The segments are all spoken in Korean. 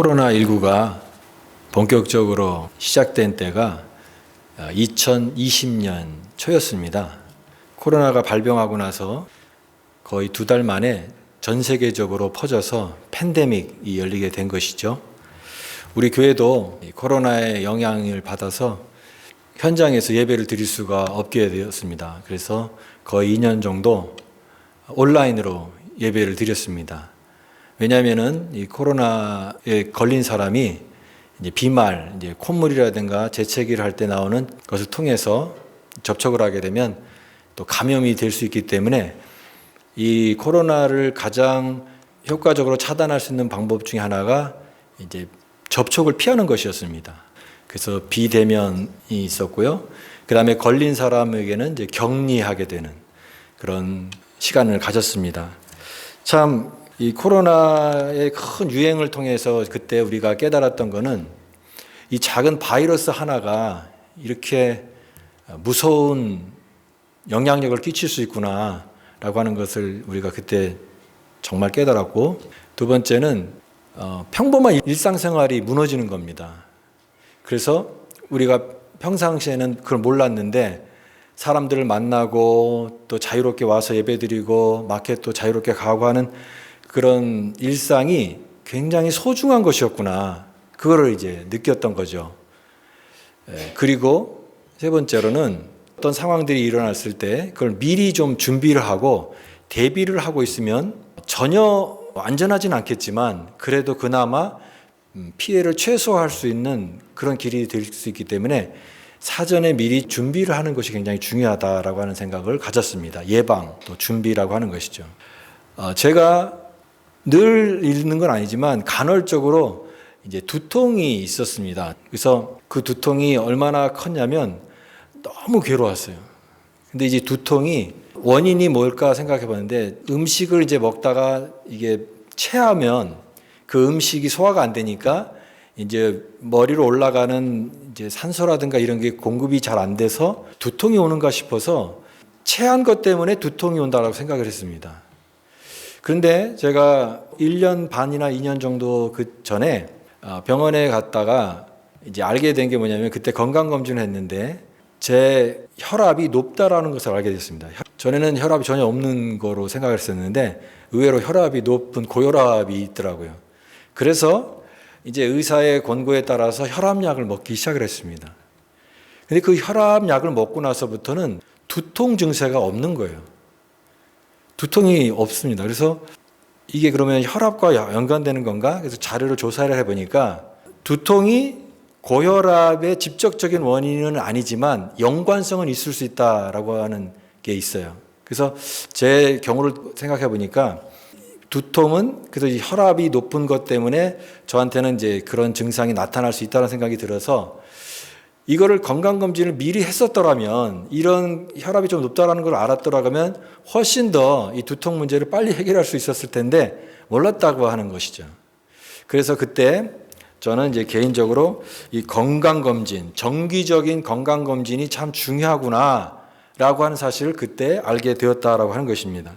코로나19가 본격적으로 시작된 때가 2020년 초였습니다. 코로나가 발병하고 나서 거의 2달 만에 전 세계적으로 퍼져서 팬데믹이 열리게 된 것이죠. 우리 교회도 코로나의 영향을 받아서 현장에서 예배를 드릴 수가 없게 되었습니다. 그래서 거의 2년 정도 온라인으로 예배를 드렸습니다. 왜냐하면은 이 코로나에 걸린 사람이 이제 비말, 이제 콧물이라든가 재채기를 할 때 나오는 것을 통해서 접촉을 하게 되면 또 감염이 될 수 있기 때문에 이 코로나를 가장 효과적으로 차단할 수 있는 방법 중에 하나가 이제 접촉을 피하는 것이었습니다. 그래서 비대면이 있었고요. 그 다음에 걸린 사람에게는 이제 격리하게 되는 그런 시간을 가졌습니다. 참, 이 코로나의 큰 유행을 통해서 그때 우리가 깨달았던 것은 이 작은 바이러스 하나가 이렇게 무서운 영향력을 끼칠 수 있구나라고 하는 것을 우리가 그때 정말 깨달았고, 두 번째는 평범한 일상생활이 무너지는 겁니다. 그래서 우리가 평상시에는 그걸 몰랐는데 사람들을 만나고 또 자유롭게 와서 예배드리고 마켓도 자유롭게 가고 하는 그런 일상이 굉장히 소중한 것이었구나. 그거를 이제 느꼈던 거죠. 그리고 세 번째로는 어떤 상황들이 일어났을 때 그걸 미리 좀 준비를 하고 대비를 하고 있으면 전혀 안전하진 않겠지만 그래도 그나마 피해를 최소화할 수 있는 그런 길이 될 수 있기 때문에 사전에 미리 준비를 하는 것이 굉장히 중요하다라고 하는 생각을 가졌습니다. 예방, 또 준비라고 하는 것이죠. 제가 늘 있는 건 아니지만 간헐적으로 이제 두통이 있었습니다. 그래서 그 두통이 얼마나 컸냐면 너무 괴로웠어요. 근데 이제 두통이 원인이 뭘까 생각해 봤는데 음식을 이제 먹다가 이게 체하면 그 음식이 소화가 안 되니까 이제 머리로 올라가는 이제 산소라든가 이런 게 공급이 잘 안 돼서 두통이 오는가 싶어서 체한 것 때문에 두통이 온다라고 생각을 했습니다. 그런데 제가 1년 반이나 2년 정도 그 전에 병원에 갔다가 이제 알게 된 게 뭐냐면 그때 건강검진을 했는데 제 혈압이 높다라는 것을 알게 됐습니다. 전에는 혈압이 전혀 없는 거로 생각을 했었는데 의외로 혈압이 높은 고혈압이 있더라고요. 그래서 이제 의사의 권고에 따라서 혈압약을 먹기 시작을 했습니다. 근데 그 혈압약을 먹고 나서부터는 두통 증세가 없는 거예요. 두통이 없습니다. 그래서 이게 그러면 혈압과 연관되는 건가? 그래서 자료를 조사를 해보니까 두통이 고혈압의 직접적인 원인은 아니지만 연관성은 있을 수 있다라고 하는 게 있어요. 그래서 제 경우를 생각해 보니까 두통은 그래서 혈압이 높은 것 때문에 저한테는 이제 그런 증상이 나타날 수 있다는 생각이 들어서 이거를 건강검진을 미리 했었더라면 이런 혈압이 좀 높다라는 걸 알았더라면 훨씬 더 이 두통 문제를 빨리 해결할 수 있었을 텐데 몰랐다고 하는 것이죠. 그래서 그때 저는 이제 개인적으로 이 건강검진, 정기적인 건강검진이 참 중요하구나라고 하는 사실을 그때 알게 되었다라고 하는 것입니다.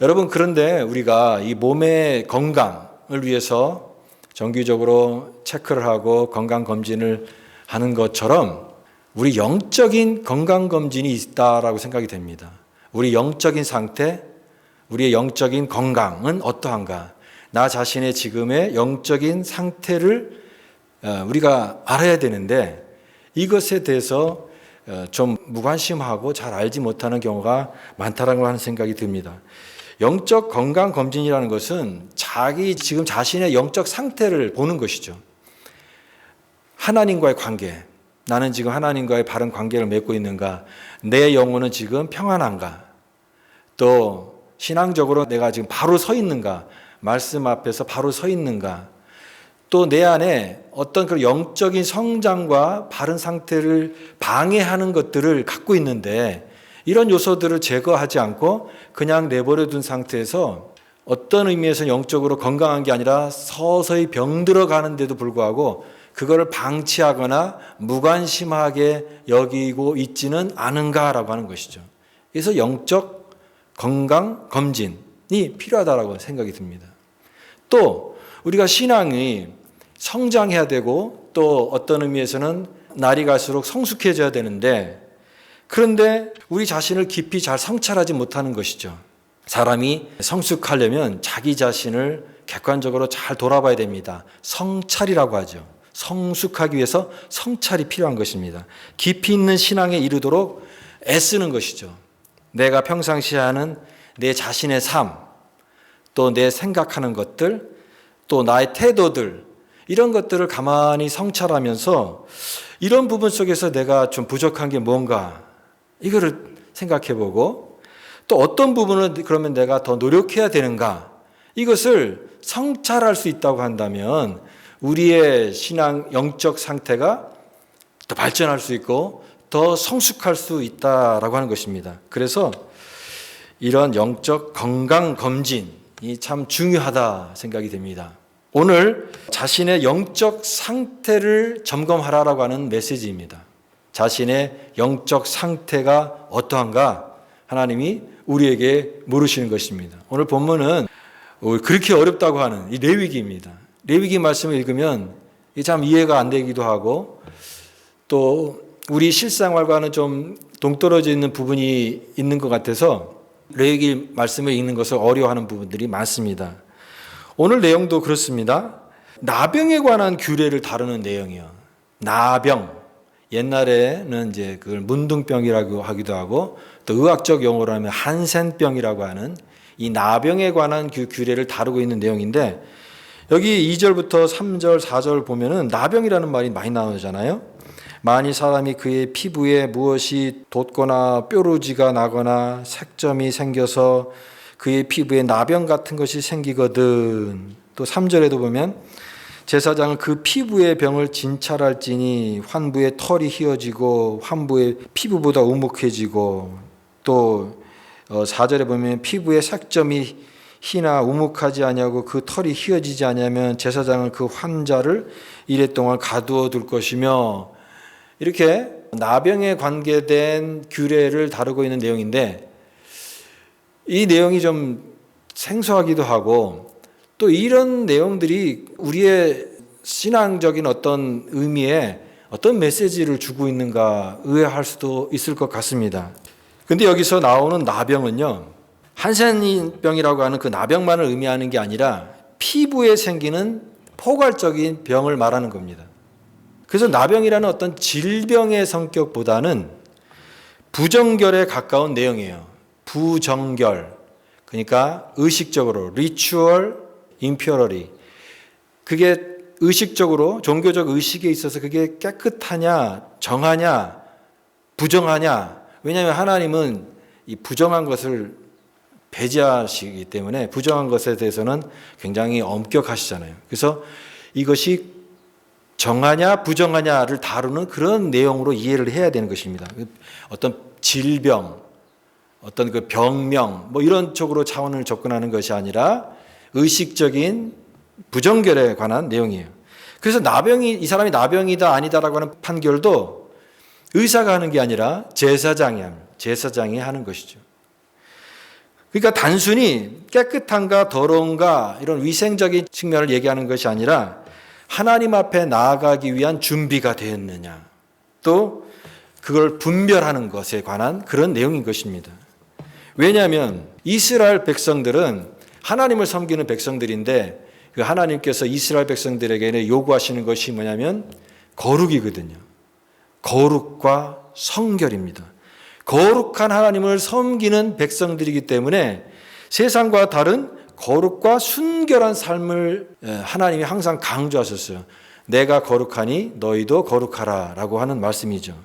여러분, 그런데 우리가 이 몸의 건강을 위해서 정기적으로 체크를 하고 건강검진을 하는 것처럼 우리 영적인 건강검진이 있다라고 생각이 됩니다. 우리 영적인 상태, 우리의 영적인 건강은 어떠한가? 나 자신의 지금의 영적인 상태를 우리가 알아야 되는데 이것에 대해서 좀 무관심하고 잘 알지 못하는 경우가 많다라고 하는 생각이 듭니다. 영적 건강검진이라는 것은 자기 지금 자신의 영적 상태를 보는 것이죠. 하나님과의 관계, 나는 지금 하나님과의 바른 관계를 맺고 있는가? 내 영혼은 지금 평안한가? 또 신앙적으로 내가 지금 바로 서 있는가? 말씀 앞에서 바로 서 있는가? 또 내 안에 어떤 그 영적인 성장과 바른 상태를 방해하는 것들을 갖고 있는데 이런 요소들을 제거하지 않고 그냥 내버려 둔 상태에서 어떤 의미에서 영적으로 건강한 게 아니라 서서히 병들어 가는데도 불구하고 그거를 방치하거나 무관심하게 여기고 있지는 않은가라고 하는 것이죠. 그래서 영적 건강 검진이 필요하다고 생각이 듭니다. 또 우리가 신앙이 성장해야 되고 또 어떤 의미에서는 날이 갈수록 성숙해져야 되는데, 그런데 우리 자신을 깊이 잘 성찰하지 못하는 것이죠. 사람이 성숙하려면 자기 자신을 객관적으로 잘 돌아봐야 됩니다. 성찰이라고 하죠. 성숙하기 위해서 성찰이 필요한 것입니다. 깊이 있는 신앙에 이르도록 애쓰는 것이죠. 내가 평상시에 하는 내 자신의 삶, 또 내 생각하는 것들, 또 나의 태도들, 이런 것들을 가만히 성찰하면서 이런 부분 속에서 내가 좀 부족한 게 뭔가, 이거를 생각해 보고, 또 어떤 부분을 그러면 내가 더 노력해야 되는가, 이것을 성찰할 수 있다고 한다면 우리의 신앙 영적 상태가 더 발전할 수 있고 더 성숙할 수 있다라고 하는 것입니다. 그래서 이런 영적 건강 검진이 참 중요하다 생각이 됩니다. 오늘 자신의 영적 상태를 점검하라라고 하는 메시지입니다. 자신의 영적 상태가 어떠한가 하나님이 우리에게 물으시는 것입니다. 오늘 본문은 그렇게 어렵다고 하는 이 레위기입니다. 레위기 말씀을 읽으면 참 이해가 안 되기도 하고 또 우리 실생활과는 좀 동떨어져 있는 부분이 있는 것 같아서 레위기 말씀을 읽는 것을 어려워하는 부분들이 많습니다. 오늘 내용도 그렇습니다. 나병에 관한 규례를 다루는 내용이요. 나병. 옛날에는 이제 그걸 문둥병이라고 하기도 하고 또 의학적 용어로 하면 한센병이라고 하는 이 나병에 관한 규례를 다루고 있는 내용인데, 여기 2절부터 3절, 4절 보면은 나병이라는 말이 많이 나오잖아요. 만일 사람이 그의 피부에 무엇이 돋거나 뾰루지가 나거나 색점이 생겨서 그의 피부에 나병 같은 것이 생기거든. 또 3절에도 보면 제사장은 그 피부의 병을 진찰할지니 환부의 털이 휘어지고 환부의 피부보다 우묵해지고, 또 4절에 보면 피부에 색점이 희나 우묵하지 아니하고 그 털이 휘어지지 아니하면 제사장은 그 환자를 이래 동안 가두어 둘 것이며, 이렇게 나병에 관계된 규례를 다루고 있는 내용인데, 이 내용이 좀 생소하기도 하고 또 이런 내용들이 우리의 신앙적인 어떤 의미에 어떤 메시지를 주고 있는가 의아할 수도 있을 것 같습니다. 근데 여기서 나오는 나병은요, 한센병이라고 하는 그 나병만을 의미하는 게 아니라 피부에 생기는 포괄적인 병을 말하는 겁니다. 그래서 나병이라는 어떤 질병의 성격보다는 부정결에 가까운 내용이에요. 부정결. 그러니까 의식적으로 리추얼 임퓨러리. 그게 의식적으로 종교적 의식에 있어서 그게 깨끗하냐 정하냐 부정하냐. 왜냐하면 하나님은 이 부정한 것을 배제하시기 때문에 부정한 것에 대해서는 굉장히 엄격하시잖아요. 그래서 이것이 정하냐 부정하냐를 다루는 그런 내용으로 이해를 해야 되는 것입니다. 어떤 질병, 어떤 그 병명 뭐 이런 쪽으로 차원을 접근하는 것이 아니라 의식적인 부정결에 관한 내용이에요. 그래서 나병이 이 사람이 나병이다 아니다라고 하는 판결도 의사가 하는 게 아니라 제사장이 하는 것이죠. 그러니까 단순히 깨끗한가 더러운가 이런 위생적인 측면을 얘기하는 것이 아니라 하나님 앞에 나아가기 위한 준비가 되었느냐, 또 그걸 분별하는 것에 관한 그런 내용인 것입니다. 왜냐하면 이스라엘 백성들은 하나님을 섬기는 백성들인데 그 하나님께서 이스라엘 백성들에게 요구하시는 것이 뭐냐면 거룩이거든요. 거룩과 성결입니다. 거룩한 하나님을 섬기는 백성들이기 때문에 세상과 다른 거룩과 순결한 삶을 하나님이 항상 강조하셨어요. 내가 거룩하니 너희도 거룩하라 라고 하는 말씀이죠.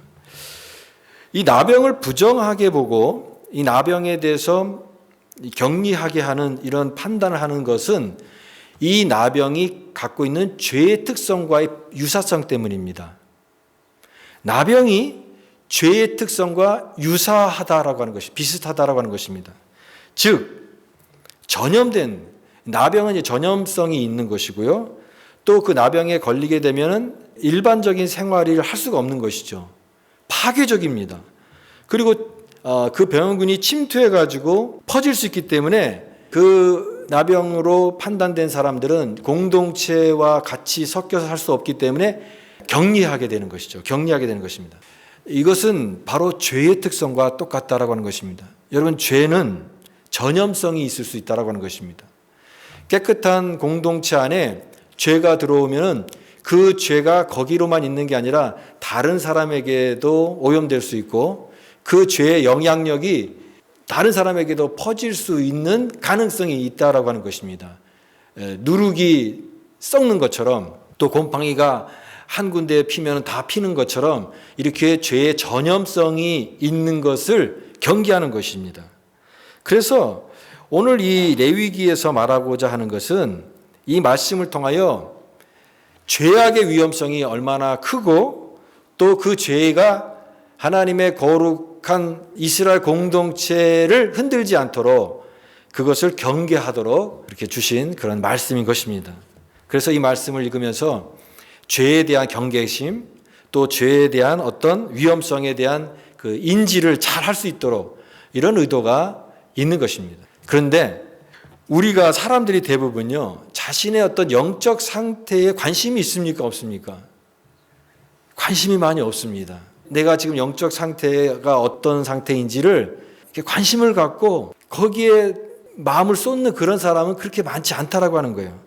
이 나병을 부정하게 보고 이 나병에 대해서 격리하게 하는 이런 판단을 하는 것은 이 나병이 갖고 있는 죄의 특성과의 유사성 때문입니다. 나병이 죄의 특성과 유사하다라고 하는 것이 비슷하다라고 하는 것입니다. 즉 전염된 나병은 전염성이 있는 것이고요. 또 그 나병에 걸리게 되면은 일반적인 생활을 할 수가 없는 것이죠. 파괴적입니다. 그리고 그 병원군이 침투해 가지고 퍼질 수 있기 때문에 그 나병으로 판단된 사람들은 공동체와 같이 섞여서 살 수 없기 때문에 격리하게 되는 것이죠. 격리하게 되는 것입니다. 이것은 바로 죄의 특성과 똑같다라고 하는 것입니다. 여러분, 죄는 전염성이 있을 수 있다라고 하는 것입니다. 깨끗한 공동체 안에 죄가 들어오면은 그 죄가 거기로만 있는 게 아니라 다른 사람에게도 오염될 수 있고 그 죄의 영향력이 다른 사람에게도 퍼질 수 있는 가능성이 있다라고 하는 것입니다. 누룩이 썩는 것처럼 또 곰팡이가 한 군데에 피면 다 피는 것처럼 이렇게 죄의 전염성이 있는 것을 경계하는 것입니다. 그래서 오늘 이 레위기에서 말하고자 하는 것은 이 말씀을 통하여 죄악의 위험성이 얼마나 크고 또 그 죄가 하나님의 거룩한 이스라엘 공동체를 흔들지 않도록 그것을 경계하도록 이렇게 주신 그런 말씀인 것입니다. 그래서 이 말씀을 읽으면서 죄에 대한 경계심 또 죄에 대한 어떤 위험성에 대한 그 인지를 잘 할 수 있도록 이런 의도가 있는 것입니다. 그런데 우리가 사람들이 대부분요, 자신의 어떤 영적 상태에 관심이 있습니까? 없습니까? 관심이 많이 없습니다. 내가 지금 영적 상태가 어떤 상태인지를 관심을 갖고 거기에 마음을 쏟는 그런 사람은 그렇게 많지 않다라고 하는 거예요.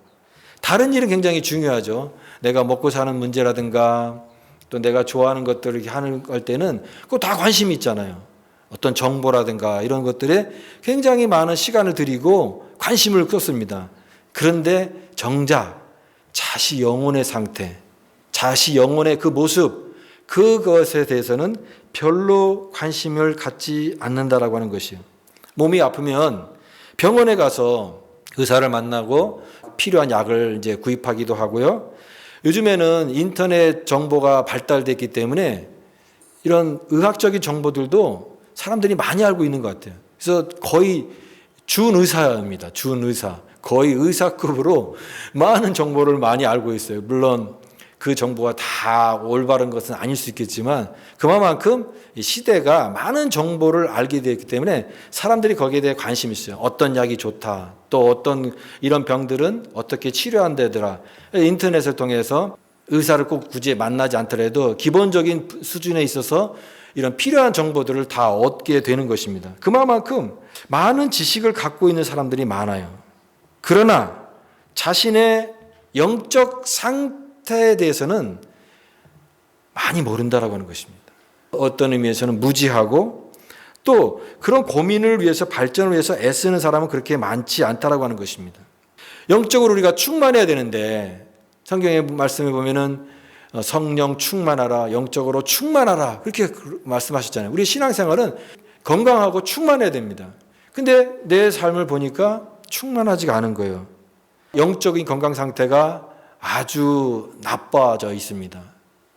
다른 일은 굉장히 중요하죠. 내가 먹고 사는 문제라든가 또 내가 좋아하는 것들을 이렇게 하는 걸 때는 그거 다 관심이 있잖아요. 어떤 정보라든가 이런 것들에 굉장히 많은 시간을 들이고 관심을 쏟습니다. 그런데 정작 자시 영혼의 상태, 자시 영혼의 그 모습, 그것에 대해서는 별로 관심을 갖지 않는다라고 하는 것이에요. 몸이 아프면 병원에 가서 의사를 만나고 필요한 약을 이제 구입하기도 하고요. 요즘에는 인터넷 정보가 발달됐기 때문에 이런 의학적인 정보들도 사람들이 많이 알고 있는 것 같아요. 그래서 거의 준의사입니다. 준의사. 거의 의사급으로 많은 정보를 많이 알고 있어요. 물론 그 정보가 다 올바른 것은 아닐 수 있겠지만 그만큼 이 시대가 많은 정보를 알게 되었기 때문에 사람들이 거기에 대해 관심이 있어요. 어떤 약이 좋다. 또 어떤 이런 병들은 어떻게 치료한다더라. 인터넷을 통해서 의사를 꼭 굳이 만나지 않더라도 기본적인 수준에 있어서 이런 필요한 정보들을 다 얻게 되는 것입니다. 그만큼 많은 지식을 갖고 있는 사람들이 많아요. 그러나 자신의 영적 상태에 대해서는 많이 모른다라고 하는 것입니다. 어떤 의미에서는 무지하고 또 그런 고민을 위해서 발전을 위해서 애쓰는 사람은 그렇게 많지 않다라고 하는 것입니다. 영적으로 우리가 충만해야 되는데 성경의 말씀에 보면은 성령 충만하라, 영적으로 충만하라 그렇게 말씀하셨잖아요. 우리 신앙생활은 건강하고 충만해야 됩니다. 근데 내 삶을 보니까 충만하지가 않은 거예요. 영적인 건강 상태가 아주 나빠져 있습니다.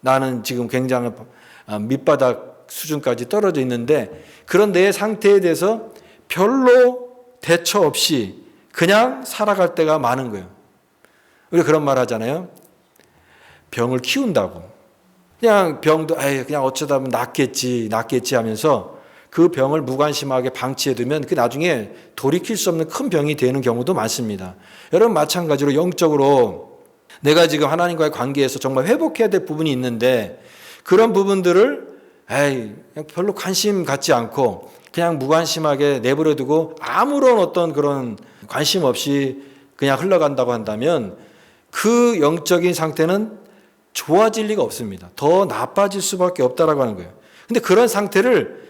나는 지금 굉장히 밑바닥 수준까지 떨어져 있는데 그런 내 상태에 대해서 별로 대처 없이 그냥 살아갈 때가 많은 거예요. 우리가 그런 말 하잖아요. 병을 키운다고. 그냥 병도 그냥 어쩌다 보면 낫겠지 하면서 그 병을 무관심하게 방치해두면 그 나중에 돌이킬 수 없는 큰 병이 되는 경우도 많습니다. 여러분 마찬가지로 영적으로 내가 지금 하나님과의 관계에서 정말 회복해야 될 부분이 있는데 그런 부분들을 그냥 별로 관심 갖지 않고 그냥 무관심하게 내버려두고 아무런 어떤 그런 관심 없이 그냥 흘러간다고 한다면 그 영적인 상태는 좋아질 리가 없습니다. 더 나빠질 수밖에 없다라고 하는 거예요. 근데 그런 상태를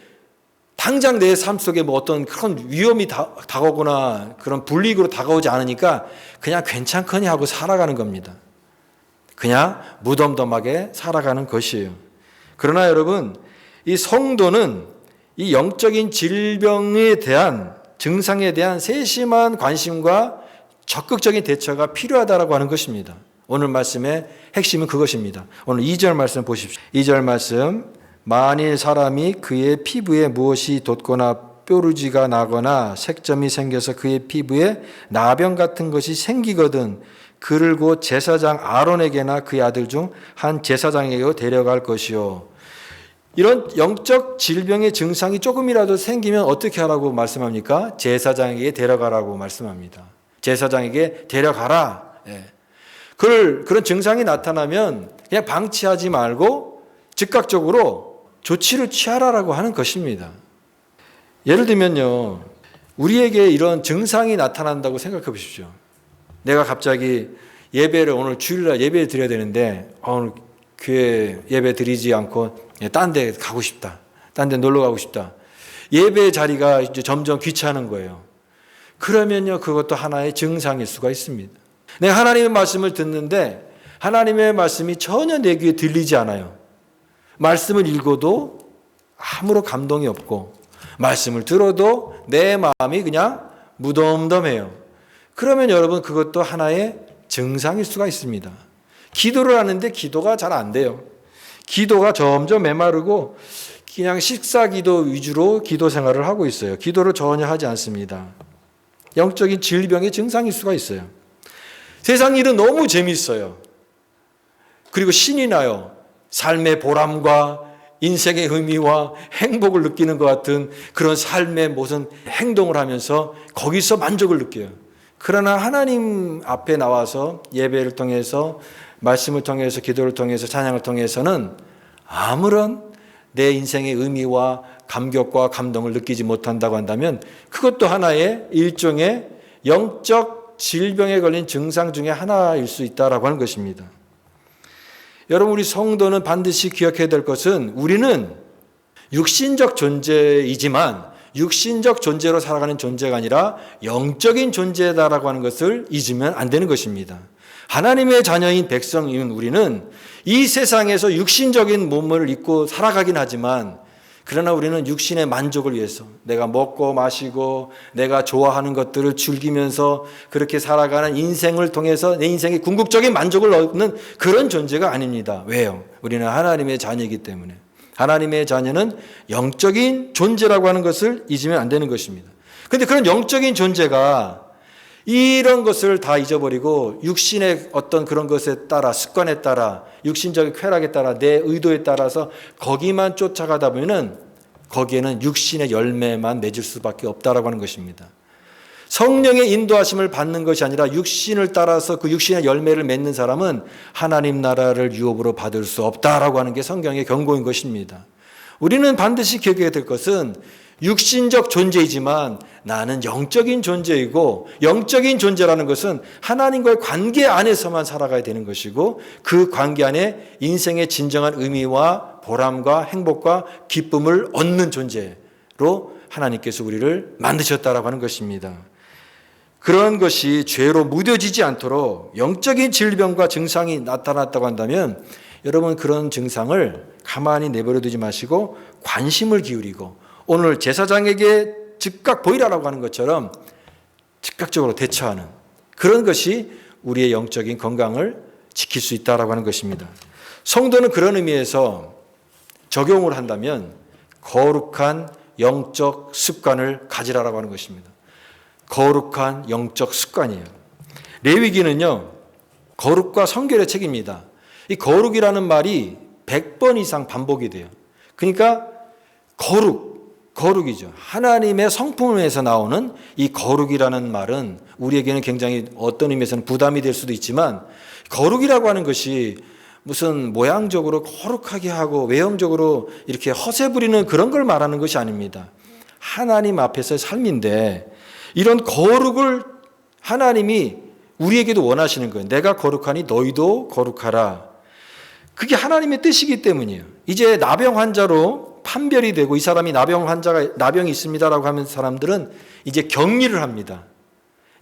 당장 내 삶 속에 뭐 어떤 그런 위험이 다가오거나 그런 불이익으로 다가오지 않으니까 그냥 괜찮거니 하고 살아가는 겁니다. 그냥 무덤덤하게 살아가는 것이에요. 그러나 여러분, 이 성도는 이 영적인 질병에 대한 증상에 대한 세심한 관심과 적극적인 대처가 필요하다라고 하는 것입니다. 오늘 말씀의 핵심은 그것입니다. 오늘 2절 말씀 보십시오. 2절 말씀. 만일 사람이 그의 피부에 무엇이 돋거나 뾰루지가 나거나 색점이 생겨서 그의 피부에 나병 같은 것이 생기거든 그를 곧 제사장 아론에게나 그의 아들 중 한 제사장에게 데려갈 것이요. 이런 영적 질병의 증상이 조금이라도 생기면 어떻게 하라고 말씀합니까? 제사장에게 데려가라고 말씀합니다. 제사장에게 데려가라. 예. 그런 증상이 나타나면 그냥 방치하지 말고 즉각적으로 조치를 취하라라고 하는 것입니다. 예를 들면요, 우리에게 이런 증상이 나타난다고 생각해 보십시오. 내가 갑자기 예배를 오늘 주일날 예배 드려야 되는데 오늘 교회 예배 드리지 않고 딴 데 가고 싶다. 딴 데 놀러 가고 싶다. 예배 자리가 이제 점점 귀찮은 거예요. 그러면요, 그것도 하나의 증상일 수가 있습니다. 내가 하나님의 말씀을 듣는데 하나님의 말씀이 전혀 내 귀에 들리지 않아요. 말씀을 읽어도 아무런 감동이 없고 말씀을 들어도 내 마음이 그냥 무덤덤해요. 그러면 여러분, 그것도 하나의 증상일 수가 있습니다. 기도를 하는데 기도가 잘 안 돼요. 기도가 점점 메마르고 그냥 식사 기도 위주로 기도 생활을 하고 있어요. 기도를 전혀 하지 않습니다. 영적인 질병의 증상일 수가 있어요. 세상 일은 너무 재미있어요. 그리고 신이 나요. 삶의 보람과 인생의 의미와 행복을 느끼는 것 같은 그런 삶의 무슨 행동을 하면서 거기서 만족을 느껴요. 그러나 하나님 앞에 나와서 예배를 통해서, 말씀을 통해서, 기도를 통해서, 찬양을 통해서는 아무런 내 인생의 의미와 감격과 감동을 느끼지 못한다고 한다면 그것도 하나의 일종의 영적 질병에 걸린 증상 중에 하나일 수 있다라고 하는 것입니다. 여러분, 우리 성도는 반드시 기억해야 될 것은 우리는 육신적 존재이지만 육신적 존재로 살아가는 존재가 아니라 영적인 존재다라고 하는 것을 잊으면 안 되는 것입니다. 하나님의 자녀인 백성인 우리는 이 세상에서 육신적인 몸을 입고 살아가긴 하지만 그러나 우리는 육신의 만족을 위해서 내가 먹고 마시고 내가 좋아하는 것들을 즐기면서 그렇게 살아가는 인생을 통해서 내 인생의 궁극적인 만족을 얻는 그런 존재가 아닙니다. 왜요? 우리는 하나님의 자녀이기 때문에. 하나님의 자녀는 영적인 존재라고 하는 것을 잊으면 안 되는 것입니다. 그런데 그런 영적인 존재가 이런 것을 다 잊어버리고 육신의 어떤 그런 것에 따라, 습관에 따라, 육신적인 쾌락에 따라, 내 의도에 따라서 거기만 쫓아가다 보면 거기에는 육신의 열매만 맺을 수밖에 없다라고 하는 것입니다. 성령의 인도하심을 받는 것이 아니라 육신을 따라서 그 육신의 열매를 맺는 사람은 하나님 나라를 유업으로 받을 수 없다라고 하는 게 성경의 경고인 것입니다. 우리는 반드시 기억해야 될 것은 육신적 존재이지만 나는 영적인 존재이고, 영적인 존재라는 것은 하나님과의 관계 안에서만 살아가야 되는 것이고 그 관계 안에 인생의 진정한 의미와 보람과 행복과 기쁨을 얻는 존재로 하나님께서 우리를 만드셨다라고 하는 것입니다. 그런 것이 죄로 무뎌지지 않도록 영적인 질병과 증상이 나타났다고 한다면 여러분, 그런 증상을 가만히 내버려 두지 마시고 관심을 기울이고 오늘 제사장에게 즉각 보이라라고 하는 것처럼 즉각적으로 대처하는 그런 것이 우리의 영적인 건강을 지킬 수 있다라고 하는 것입니다. 성도는 그런 의미에서 적용을 한다면 거룩한 영적 습관을 가지라라고 하는 것입니다. 거룩한 영적 습관이에요. 레위기는요, 거룩과 성결의 책입니다. 이 거룩이라는 말이 100번 이상 반복이 돼요. 그러니까 거룩이죠. 하나님의 성품에서 나오는 이 거룩이라는 말은 우리에게는 굉장히 어떤 의미에서는 부담이 될 수도 있지만 거룩이라고 하는 것이 무슨 모양적으로 거룩하게 하고 외형적으로 이렇게 허세 부리는 그런 걸 말하는 것이 아닙니다. 하나님 앞에서의 삶인데 이런 거룩을 하나님이 우리에게도 원하시는 거예요. 내가 거룩하니 너희도 거룩하라. 그게 하나님의 뜻이기 때문이에요. 이제 나병 환자로 판별이 되고 이 사람이 나병이 있습니다라고 하면 사람들은 이제 격리를 합니다.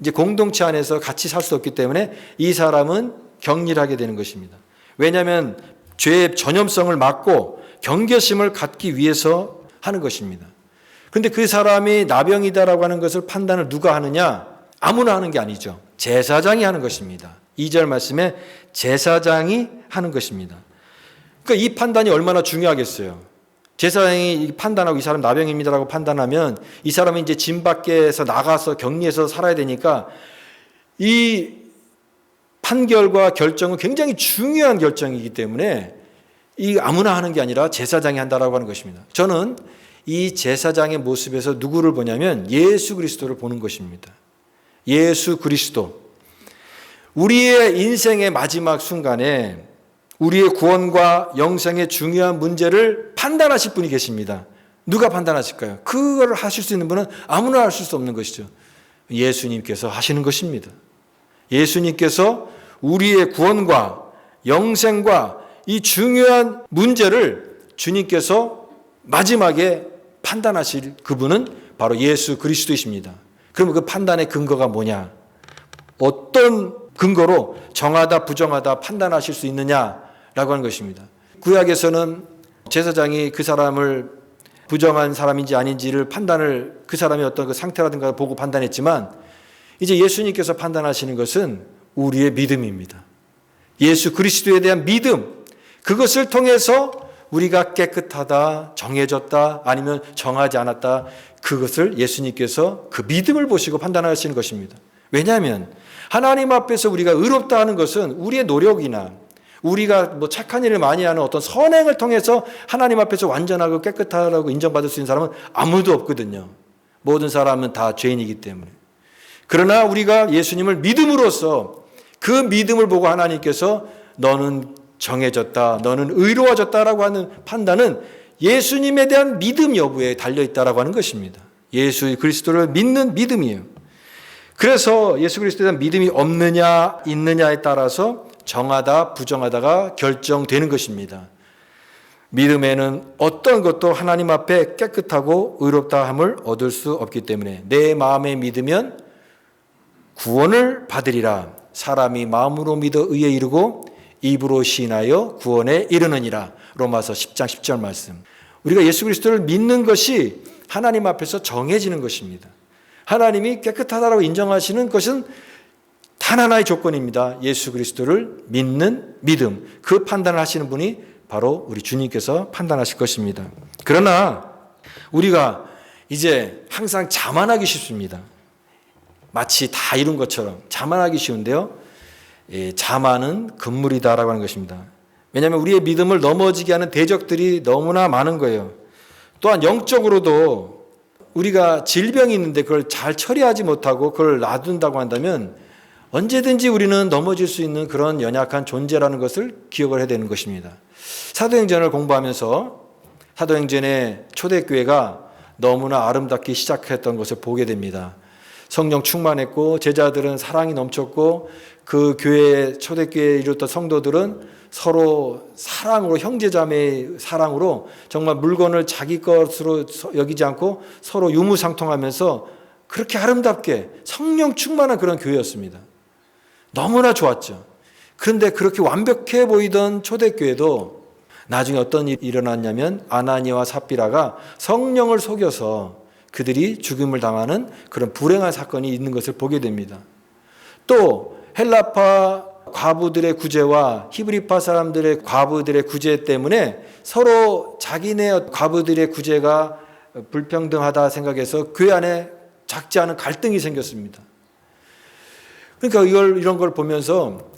이제 공동체 안에서 같이 살 수 없기 때문에 이 사람은 격리를 하게 되는 것입니다. 왜냐하면 죄의 전염성을 막고 경계심을 갖기 위해서 하는 것입니다. 그런데 그 사람이 나병이다라고 하는 것을 판단을 누가 하느냐? 아무나 하는 게 아니죠. 제사장이 하는 것입니다. 2절 말씀에 제사장이 하는 것입니다. 그러니까 이 판단이 얼마나 중요하겠어요. 제사장이 판단하고 이 사람 나병입니다라고 판단하면 이 사람은 이제 진 밖에서 나가서 격리해서 살아야 되니까 이 판결과 결정은 굉장히 중요한 결정이기 때문에 이 아무나 하는 게 아니라 제사장이 한다라고 하는 것입니다. 저는 이 제사장의 모습에서 누구를 보냐면 예수 그리스도를 보는 것입니다. 예수 그리스도. 우리의 인생의 마지막 순간에 우리의 구원과 영생의 중요한 문제를 판단하실 분이 계십니다. 누가 판단하실까요? 그걸 하실 수 있는 분은 아무나 하실 수 없는 것이죠. 예수님께서 하시는 것입니다. 예수님께서 우리의 구원과 영생과 이 중요한 문제를 주님께서 마지막에 판단하실 그분은 바로 예수 그리스도이십니다. 그러면 그 판단의 근거가 뭐냐? 어떤 근거로 정하다 부정하다 판단하실 수 있느냐라고 하는 것입니다. 구약에서는 제사장이 그 사람을 부정한 사람인지 아닌지를 판단을 그 사람의 어떤 그 상태라든가 보고 판단했지만 이제 예수님께서 판단하시는 것은 우리의 믿음입니다. 예수 그리스도에 대한 믿음, 그것을 통해서 우리가 깨끗하다, 정해졌다, 아니면 정하지 않았다, 그것을 예수님께서 그 믿음을 보시고 판단하시는 것입니다. 왜냐하면 하나님 앞에서 우리가 의롭다 하는 것은 우리의 노력이나 우리가 뭐 착한 일을 많이 하는 어떤 선행을 통해서 하나님 앞에서 완전하고 깨끗하다고 인정받을 수 있는 사람은 아무도 없거든요. 모든 사람은 다 죄인이기 때문에. 그러나 우리가 예수님을 믿음으로써 그 믿음을 보고 하나님께서 너는 정해졌다, 너는 의로워졌다라고 하는 판단은 예수님에 대한 믿음 여부에 달려있다라고 하는 것입니다. 예수 그리스도를 믿는 믿음이에요. 그래서 예수 그리스도에 대한 믿음이 없느냐 있느냐에 따라서 정하다 부정하다가 결정되는 것입니다. 믿음에는 어떤 것도 하나님 앞에 깨끗하고 의롭다함을 얻을 수 없기 때문에 내 마음에 믿으면 구원을 받으리라. 사람이 마음으로 믿어 의에 이르고 입으로 시인하여 구원에 이르느니라. 로마서 10장 10절 말씀. 우리가 예수 그리스도를 믿는 것이 하나님 앞에서 정해지는 것입니다. 하나님이 깨끗하다고 인정하시는 것은 단 하나의 조건입니다. 예수 그리스도를 믿는 믿음. 그 판단을 하시는 분이 바로 우리 주님께서 판단하실 것입니다. 그러나 우리가 이제 항상 자만하기 쉽습니다. 마치 다 이룬 것처럼 자만하기 쉬운데요. 자만은 금물이다라고 하는 것입니다. 왜냐하면 우리의 믿음을 넘어지게 하는 대적들이 너무나 많은 거예요. 또한 영적으로도 우리가 질병이 있는데 그걸 잘 처리하지 못하고 그걸 놔둔다고 한다면 언제든지 우리는 넘어질 수 있는 그런 연약한 존재라는 것을 기억을 해야 되는 것입니다. 사도행전을 공부하면서 사도행전의 초대교회가 너무나 아름답게 시작했던 것을 보게 됩니다. 성령 충만했고 제자들은 사랑이 넘쳤고 그 교회 초대교회에 이뤘던 성도들은 서로 사랑으로 형제자매의 사랑으로 정말 물건을 자기 것으로 여기지 않고 서로 유무상통하면서 그렇게 아름답게 성령 충만한 그런 교회였습니다. 너무나 좋았죠. 그런데 그렇게 완벽해 보이던 초대교회도 나중에 어떤 일이 일어났냐면 아나니아와 삽비라가 성령을 속여서 그들이 죽임을 당하는 그런 불행한 사건이 있는 것을 보게 됩니다. 또 헬라파 과부들의 구제와 히브리파 사람들의 과부들의 구제 때문에 서로 자기네 과부들의 구제가 불평등하다 생각해서 교회 안에 작지 않은 갈등이 생겼습니다. 그러니까 이런 걸 보면서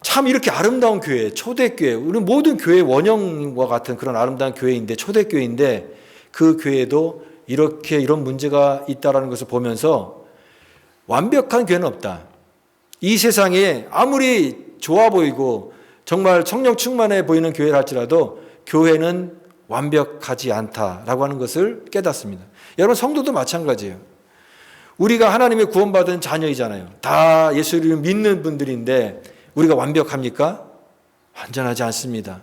참 이렇게 아름다운 교회, 초대교회, 우리 모든 교회 원형과 같은 그런 아름다운 교회인데 초대교회인데 그 교회도 이렇게 이런 문제가 있다는 것을 보면서 완벽한 교회는 없다. 이 세상에 아무리 좋아 보이고 정말 성령 충만해 보이는 교회를 할지라도 교회는 완벽하지 않다라고 하는 것을 깨닫습니다. 여러분 성도도 마찬가지예요. 우리가 하나님의 구원받은 자녀이잖아요. 다 예수를 믿는 분들인데 우리가 완벽합니까? 완전하지 않습니다.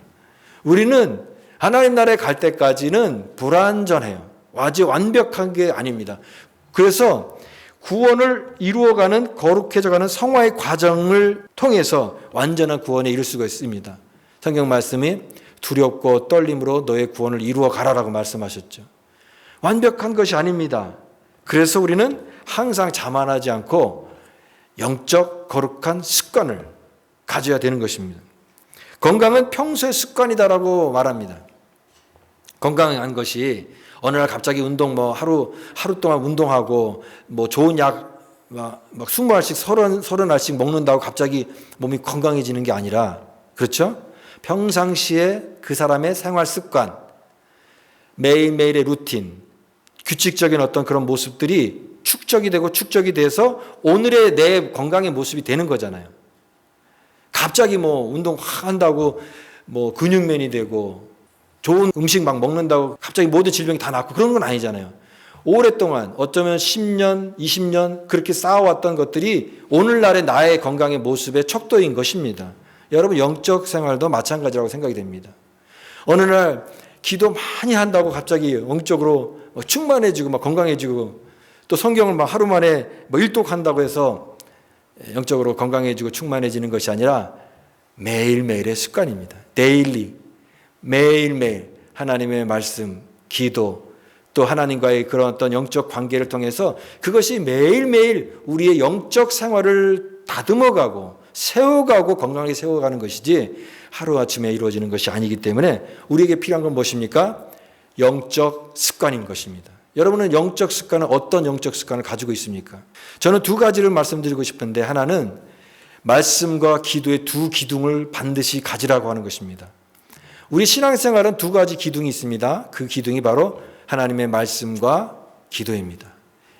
우리는 하나님 나라에 갈 때까지는 불완전해요. 아주 완벽한 게 아닙니다. 그래서 구원을 이루어가는 거룩해져가는 성화의 과정을 통해서 완전한 구원에 이룰 수가 있습니다. 성경 말씀이 두렵고 떨림으로 너의 구원을 이루어 가라라고 말씀하셨죠. 완벽한 것이 아닙니다. 그래서 우리는 항상 자만하지 않고 영적 거룩한 습관을 가져야 되는 것입니다. 건강은 평소의 습관이다라고 말합니다. 건강한 것이 어느 날 갑자기 운동 하루 동안 운동하고 좋은 약 막 20알씩 30알씩 먹는다고 갑자기 몸이 건강해지는 게 아니라 그렇죠? 평상시에 그 사람의 생활 습관, 매일매일의 루틴, 규칙적인 어떤 그런 모습들이 축 축적이 돼서 오늘의 내 건강의 모습이 되는 거잖아요. 갑자기 뭐 운동 확 한다고 뭐 근육맨이 되고 좋은 음식 막 먹는다고 갑자기 모든 질병이 다 낫고 그런 건 아니잖아요. 오랫동안 어쩌면 10년, 20년 그렇게 쌓아왔던 것들이 오늘날의 나의 건강의 모습의 척도인 것입니다. 여러분 영적 생활도 마찬가지라고 생각이 됩니다. 어느 날 기도 많이 한다고 갑자기 영적으로 충만해지고 막 건강해지고 또 성경을 막 하루 만에 뭐 일독한다고 해서 영적으로 건강해지고 충만해지는 것이 아니라 매일매일의 습관입니다. 데일리, 매일매일 하나님의 말씀, 기도, 또 하나님과의 그런 어떤 영적 관계를 통해서 그것이 매일매일 우리의 영적 생활을 다듬어가고 세워가고 건강하게 세워가는 것이지 하루아침에 이루어지는 것이 아니기 때문에 우리에게 필요한 건 무엇입니까? 영적 습관인 것입니다. 여러분은 영적 습관은 어떤 영적 습관을 가지고 있습니까? 저는 두 가지를 말씀드리고 싶은데 하나는 말씀과 기도의 두 기둥을 반드시 가지라고 하는 것입니다. 우리 신앙생활은 두 가지 기둥이 있습니다. 그 기둥이 바로 하나님의 말씀과 기도입니다.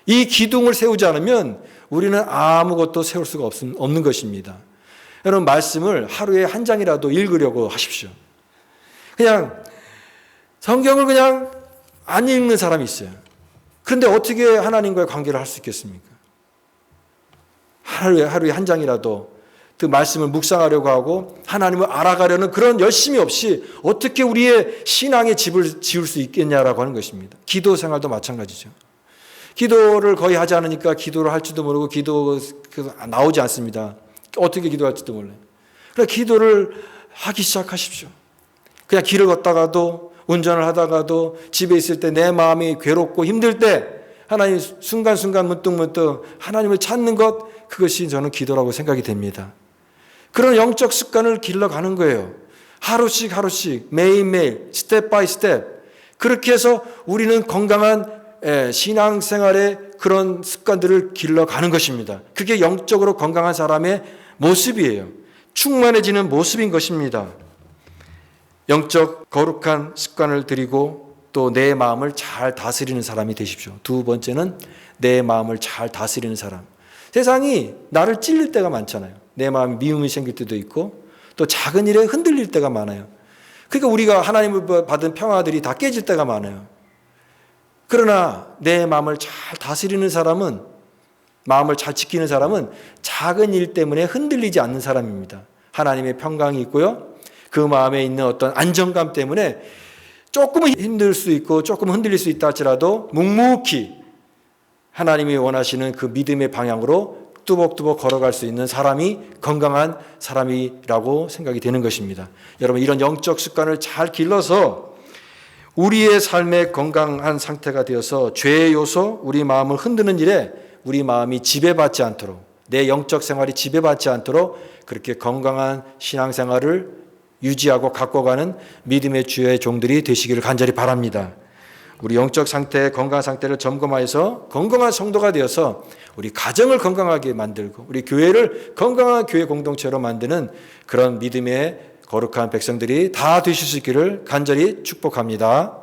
이 기둥을 세우지 않으면 우리는 아무것도 세울 수가 없는 것입니다. 여러분 말씀을 하루에 한 장이라도 읽으려고 하십시오. 그냥 성경을 그냥 안 읽는 사람이 있어요. 그런데 어떻게 하나님과의 관계를 할 수 있겠습니까? 하루에 한 장이라도 그 말씀을 묵상하려고 하고 하나님을 알아가려는 그런 열심이 없이 어떻게 우리의 신앙의 집을 지을 수 있겠냐라고 하는 것입니다. 기도 생활도 마찬가지죠. 기도를 거의 하지 않으니까 기도를 할지도 모르고 기도 나오지 않습니다. 어떻게 기도할지도 몰라요. 그러니까 기도를 하기 시작하십시오. 그냥 길을 걷다가도 운전을 하다가도 집에 있을 때 내 마음이 괴롭고 힘들 때 하나님 순간순간 문득문득 하나님을 찾는 것 그것이 저는 기도라고 생각이 됩니다. 그런 영적 습관을 길러가는 거예요. 하루씩 매일매일 스텝 바이 스텝 그렇게 해서 우리는 건강한 신앙생활의 그런 습관들을 길러가는 것입니다. 그게 영적으로 건강한 사람의 모습이에요. 충만해지는 모습인 것입니다. 영적 거룩한 습관을 들이고 또 내 마음을 잘 다스리는 사람이 되십시오. 두 번째는 내 마음을 잘 다스리는 사람. 세상이 나를 찔릴 때가 많잖아요. 내 마음에 미움이 생길 때도 있고 또 작은 일에 흔들릴 때가 많아요. 그러니까 우리가 하나님을 받은 평화들이 다 깨질 때가 많아요. 그러나 내 마음을 잘 다스리는 사람은 마음을 잘 지키는 사람은 작은 일 때문에 흔들리지 않는 사람입니다. 하나님의 평강이 있고요. 그 마음에 있는 어떤 안정감 때문에 조금은 힘들 수 있고 조금 흔들릴 수 있다 할지라도 묵묵히 하나님이 원하시는 그 믿음의 방향으로 뚜벅뚜벅 걸어갈 수 있는 사람이 건강한 사람이라고 생각이 되는 것입니다. 여러분 이런 영적 습관을 잘 길러서 우리의 삶의 건강한 상태가 되어서 죄의 요소, 우리 마음을 흔드는 일에 우리 마음이 지배받지 않도록 내 영적 생활이 지배받지 않도록 그렇게 건강한 신앙생활을 유지하고 갖고 가는 믿음의 주의 종들이 되시기를 간절히 바랍니다. 우리 영적 상태, 건강 상태를 점검하여서 건강한 성도가 되어서 우리 가정을 건강하게 만들고 우리 교회를 건강한 교회 공동체로 만드는 그런 믿음의 거룩한 백성들이 다 되실 수 있기를 간절히 축복합니다.